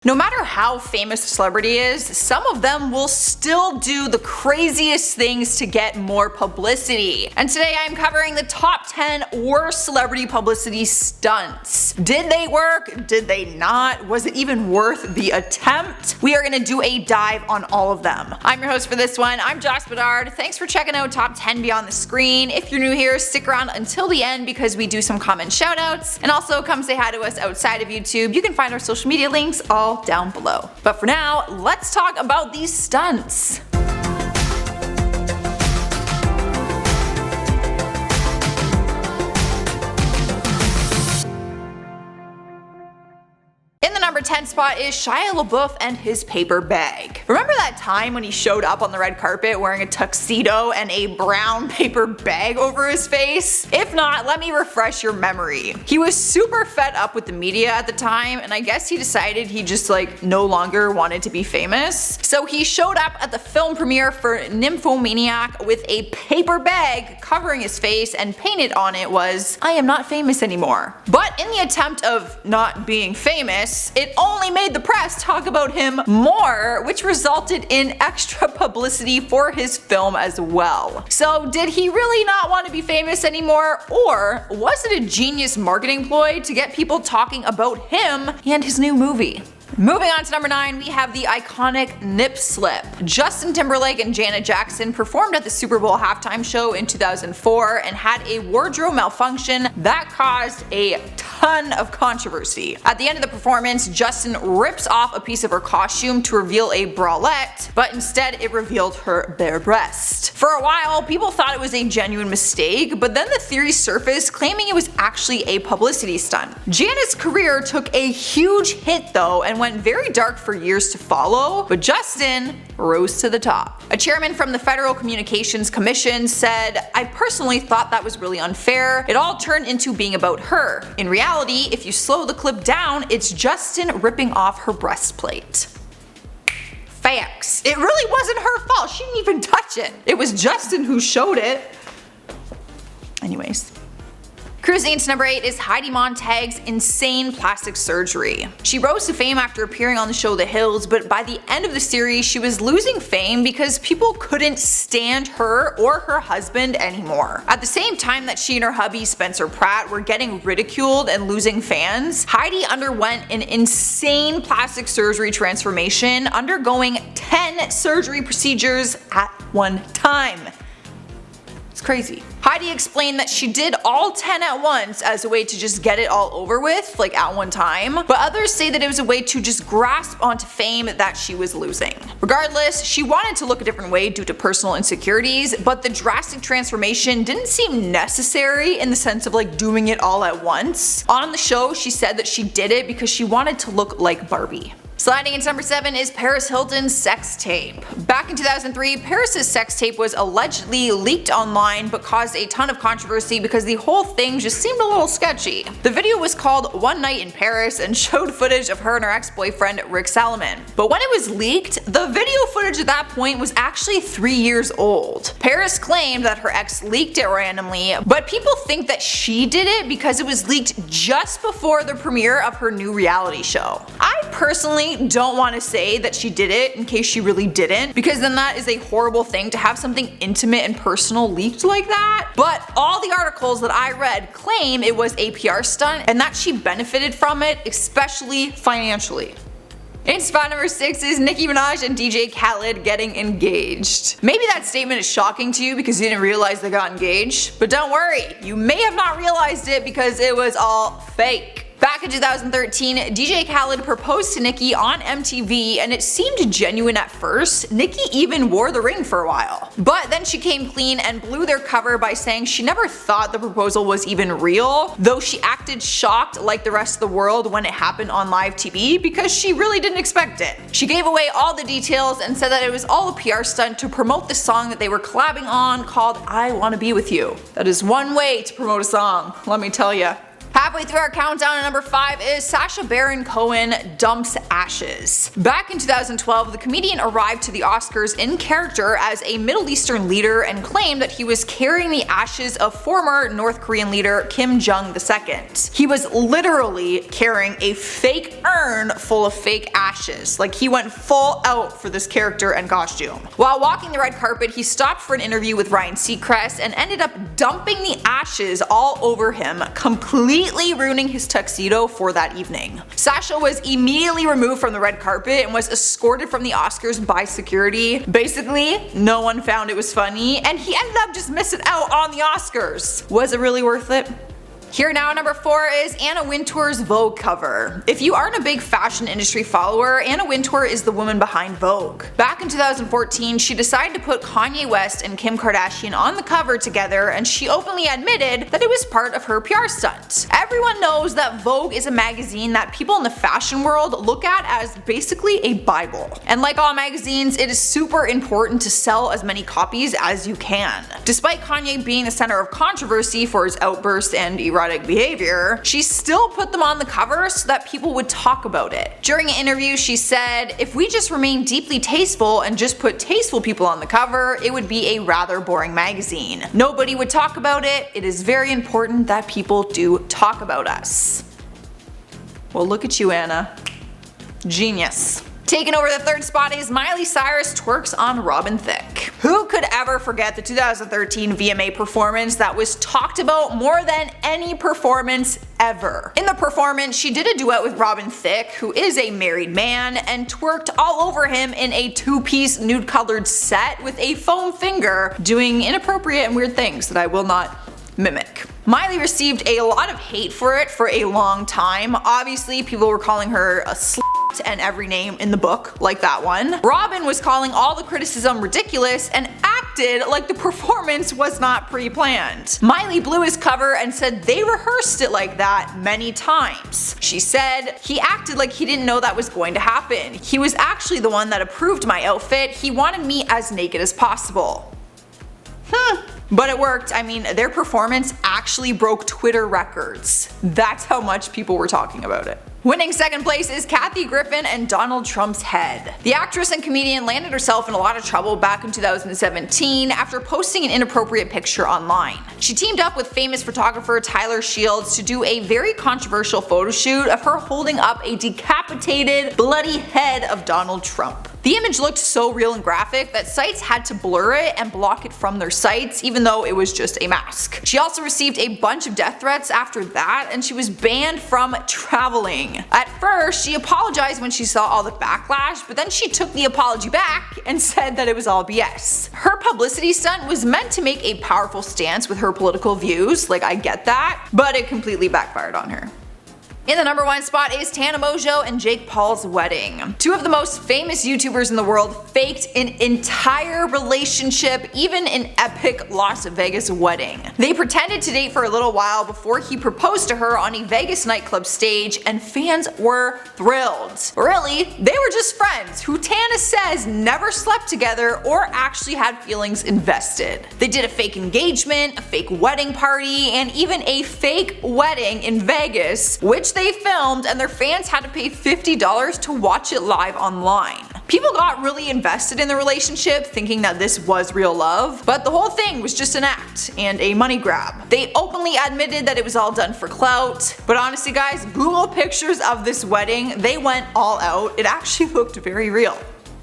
No matter how famous a celebrity is, some of them will still do the craziest things to get more publicity. And today I'm covering the top 10 worst celebrity publicity stunts. Did they work? Did they not? Was it even worth the attempt? We are gonna do a dive on all of them. I'm your host for this one. I'm Josh Bedard. Thanks for checking out Top 10 Beyond the Screen. If you're new here, stick around until the end because we do some comment shoutouts. And also come say hi to us outside of YouTube. You can find our social media links all down below. But for now, let's talk about these stunts. In the number 10 spot is Shia LaBeouf and his paper bag. Remember that time when he showed up on the red carpet wearing a tuxedo and a brown paper bag over his face? If not, let me refresh your memory. He was super fed up with the media at the time, and I guess he decided he just no longer wanted to be famous. So he showed up at the film premiere for Nymphomaniac with a paper bag covering his face, and painted on it was, "I am not famous anymore." But in the attempt of not being famous, it only made the press talk about him more, which resulted in extra publicity for his film as well. So did he really not want to be famous anymore, or was it a genius marketing ploy to get people talking about him and his new movie? Moving on to number 9, we have the iconic nip slip. Justin Timberlake and Janet Jackson performed at the Super Bowl halftime show in 2004 and had a wardrobe malfunction that caused a ton of controversy. At the end of the performance, Justin rips off a piece of her costume to reveal a bralette, but instead it revealed her bare breast. For a while, people thought it was a genuine mistake, but then the theory surfaced claiming it was actually a publicity stunt. Janet's career took a huge hit though and went very dark for years to follow, but Justin rose to the top. A chairman from the Federal Communications Commission said, "I personally thought that was really unfair. It all turned into being about her. In reality, if you slow the clip down, it's Justin ripping off her breastplate." Facts. It really wasn't her fault. She didn't even touch it. It was Justin who showed it. Anyways. Cruising into number 8 is Heidi Montag's insane plastic surgery. She rose to fame after appearing on the show The Hills, but by the end of the series she was losing fame because people couldn't stand her or her husband anymore. At the same time that she and her hubby Spencer Pratt were getting ridiculed and losing fans, Heidi underwent an insane plastic surgery transformation, undergoing 10 surgery procedures at one time. It's crazy. Heidi explained that she did all 10 at once as a way to just get it all over with, at one time, but others say that it was a way to just grasp onto fame that she was losing. Regardless, she wanted to look a different way due to personal insecurities, but the drastic transformation didn't seem necessary in the sense of doing it all at once. On the show, she said that she did it because she wanted to look like Barbie. Sliding into number 7 is Paris Hilton's sex tape. Back in 2003, Paris's sex tape was allegedly leaked online but caused a ton of controversy because the whole thing just seemed a little sketchy. The video was called One Night in Paris and showed footage of her and her ex-boyfriend Rick Salomon. But when it was leaked, the video footage at that point was actually 3 years old. Paris claimed that her ex leaked it randomly, but people think that she did it because it was leaked just before the premiere of her new reality show. I personally don't want to say that she did it in case she really didn't, because then that is a horrible thing to have something intimate and personal leaked like that. But all the articles that I read claim it was a PR stunt and that she benefited from it, especially financially. In spot number 6 is Nicki Minaj and DJ Khaled getting engaged. Maybe that statement is shocking to you because you didn't realize they got engaged, but don't worry, you may have not realized it because it was all fake. Back in 2013, DJ Khaled proposed to Nicki on MTV and it seemed genuine at first. Nicki even wore the ring for a while. But then she came clean and blew their cover by saying she never thought the proposal was even real, though she acted shocked like the rest of the world when it happened on live TV because she really didn't expect it. She gave away all the details and said that it was all a PR stunt to promote the song that they were collabing on called I Wanna Be With You. That is one way to promote a song, let me tell ya. Halfway through our countdown at number 5 is Sacha Baron Cohen dumps ashes. Back in 2012, the comedian arrived to the Oscars in character as a Middle Eastern leader and claimed that he was carrying the ashes of former North Korean leader Kim Jong-il. He was literally carrying a fake urn full of fake ashes. Like, he went full out for this character and costume. While walking the red carpet, he stopped for an interview with Ryan Seacrest and ended up dumping the ashes all over him, completely ruining his tuxedo for that evening. Sacha was immediately removed from the red carpet and was escorted from the Oscars by security. Basically, no one found it was funny, and he ended up just missing out on the Oscars. Was it really worth it? Here now at number 4 is Anna Wintour's Vogue cover. If you aren't a big fashion industry follower, Anna Wintour is the woman behind Vogue. Back in 2014, she decided to put Kanye West and Kim Kardashian on the cover together, and she openly admitted that it was part of her PR stunt. Everyone knows that Vogue is a magazine that people in the fashion world look at as basically a bible. And like all magazines, it is super important to sell as many copies as you can. Despite Kanye being the center of controversy for his outbursts and erotic behavior, she still put them on the cover so that people would talk about it. During an interview, she said, "If we just remain deeply tasteful and just put tasteful people on the cover, it would be a rather boring magazine. Nobody would talk about it. It is very important that people do talk about us." Well, look at you, Anna. Genius. Taking over the 3rd spot is Miley Cyrus twerks on Robin Thicke. Who could ever forget the 2013 VMA performance that was talked about more than any performance ever? In the performance, she did a duet with Robin Thicke, who is a married man, and twerked all over him in a 2-piece nude-colored set with a foam finger, doing inappropriate and weird things that I will not mimic. Miley received a lot of hate for it for a long time. Obviously, people were calling her a slut and every name in the book, like that one. Robin was calling all the criticism ridiculous and acted like the performance was not pre-planned. Miley blew his cover and said they rehearsed it like that many times. She said, "He acted like he didn't know that was going to happen. He was actually the one that approved my outfit. He wanted me as naked as possible." But it worked. I mean, their performance actually broke Twitter records. That's how much people were talking about it. Winning 2nd place is Kathy Griffin and Donald Trump's head. The actress and comedian landed herself in a lot of trouble back in 2017 after posting an inappropriate picture online. She teamed up with famous photographer Tyler Shields to do a very controversial photo shoot of her holding up a decapitated, bloody head of Donald Trump. The image looked so real and graphic that sites had to blur it and block it from their sites, even though it was just a mask. She also received a bunch of death threats after that, and she was banned from traveling. At first, she apologized when she saw all the backlash, but then she took the apology back and said that it was all BS. Her publicity stunt was meant to make a powerful stance with her political views, like I get that, but it completely backfired on her. In the number 1 spot is Tana Mongeau and Jake Paul's wedding. 2 of the most famous YouTubers in the world faked an entire relationship, even an epic Las Vegas wedding. They pretended to date for a little while before he proposed to her on a Vegas nightclub stage, and fans were thrilled. Really, they were just friends who Tana says never slept together or actually had feelings invested. They did a fake engagement, a fake wedding party, and even a fake wedding in Vegas, which they filmed, and their fans had to pay $50 to watch it live online. People got really invested in the relationship, thinking that this was real love, but the whole thing was just an act and a money grab. They openly admitted that it was all done for clout, but honestly guys, Google pictures of this wedding. They went all out. It actually looked very real.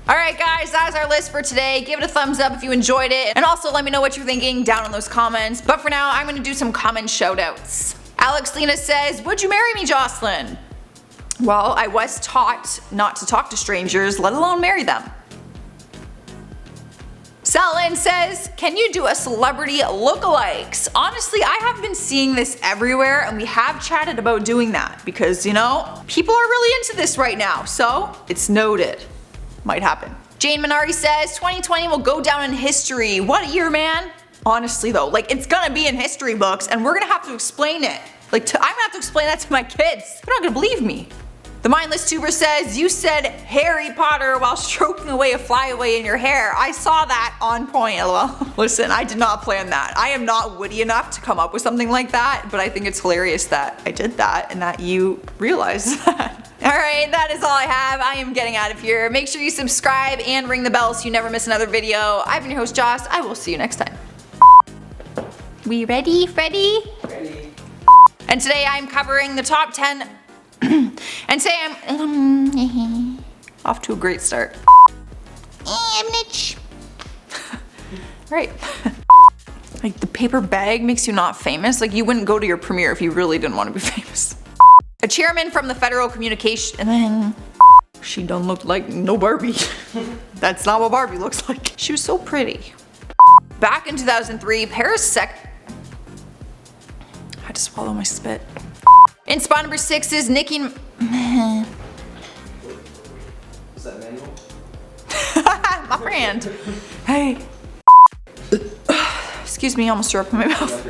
Alright guys, that is our list for today. Give it a thumbs up if you enjoyed it, and also let me know what you're thinking down in those comments. But for now, I'm going to do some comment shoutouts. Alex Lena says, "Would you marry me, Jocelyn?" Well, I was taught not to talk to strangers, let alone marry them. Selin says, "Can you do a celebrity lookalikes?" Honestly, I have been seeing this everywhere, and we have chatted about doing that because, you know, people are really into this right now, so it's noted. Might happen. Jane Minari says, "2020 will go down in history." What a year, man. Honestly though, like, it's gonna be in history books and we're gonna have to explain it. Like, I'm gonna have to explain that to my kids. They're not gonna believe me. The mindless tuber says, you said Harry Potter while stroking away a flyaway in your hair. I saw that on point, lol. Listen, I did not plan that. I am not witty enough to come up with something like that, but I think it's hilarious that I did that and that you realized that. Alright, that is all I have. I am getting out of here. Make sure you subscribe and ring the bell so you never miss another video. I've been your host, Joss. I will see you next time. We ready, Freddy? Ready. And today I'm covering the top 10 and today I'm off to a great start. Right. Like the paper bag makes you not famous. Like you wouldn't go to your premiere if you really didn't want to be famous. A chairman from the Federal Communication and then she don't look like no Barbie. That's not what Barbie looks like. She was so pretty. Back in 2003, Paris I had to swallow my spit. In spot number 6 is Nicki. Is that manual? My friend. Hey. Excuse me, I almost threw up in my mouth.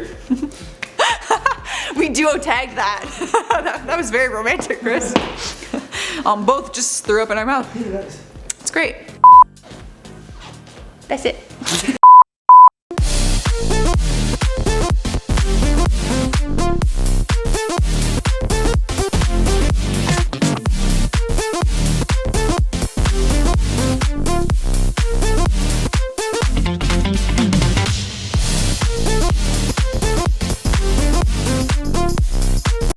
We duo tagged that. That was very romantic, Chris. Both just threw up in our mouth. It's great. That's it.